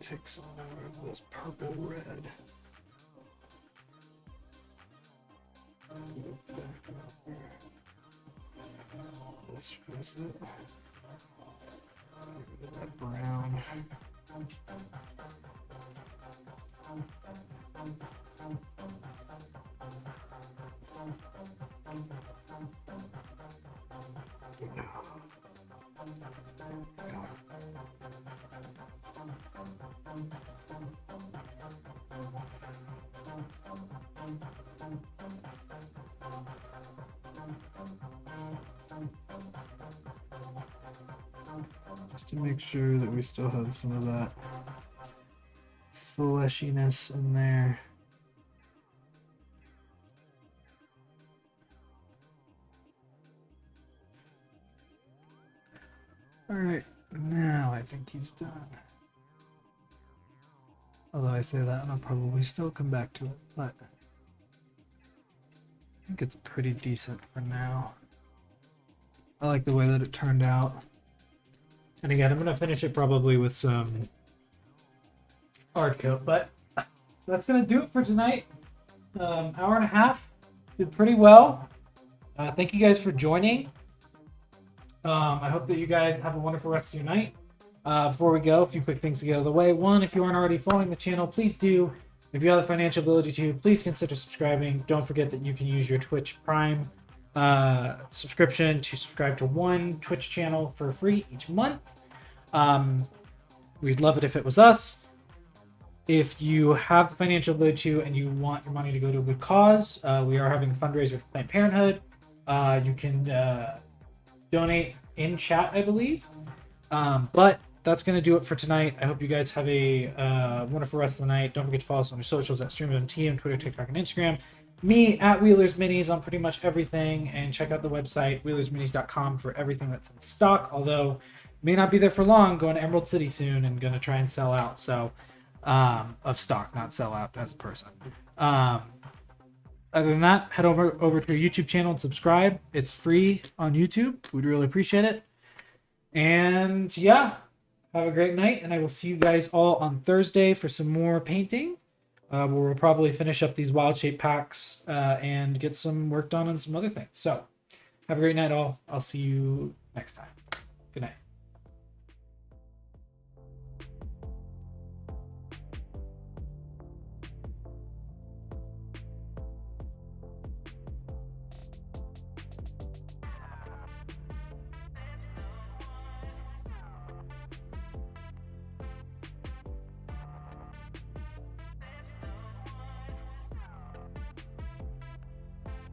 Take some more of this purple red. This was it. Get rid of that brown. Just to make sure that we still have some of that fleshiness in there. Alright, now I think he's done. Although I say that and I'll probably still come back to it, but I think it's pretty decent for now. I like the way that it turned out. And again, I'm going to finish it probably with some art coat, but that's going to do it for tonight. Hour and a half, did pretty well. Thank you guys for joining. I hope that you guys have a wonderful rest of your night. Before we go, a few quick things to get out of the way. One, if you aren't already following the channel, please do. If you have the financial ability to, please consider subscribing. Don't forget that you can use your Twitch Prime subscription to subscribe to one Twitch channel for free each month. We'd love it if it was us. If you have the financial ability to and you want your money to go to a good cause, we are having a fundraiser for Planned Parenthood. You can donate in chat, I believe. But that's going to do it for tonight. I hope you guys have a wonderful rest of the night. Don't forget to follow us on our socials at StreamMT on Twitter, TikTok, and Instagram. Me at Wheelers Minis on pretty much everything. And check out the website, wheelersminis.com, for everything that's in stock. Although, may not be there for long. Going to Emerald City soon and going to try and sell out. So, of stock, not sell out as a person. Other than that, head over to our YouTube channel and subscribe. It's free on YouTube. We'd really appreciate it. And yeah, have a great night. And I will see you guys all on Thursday for some more painting. Where we'll probably finish up these wild shape packs and get some work done on some other things. So have a great night all. I'll see you next time. Good night.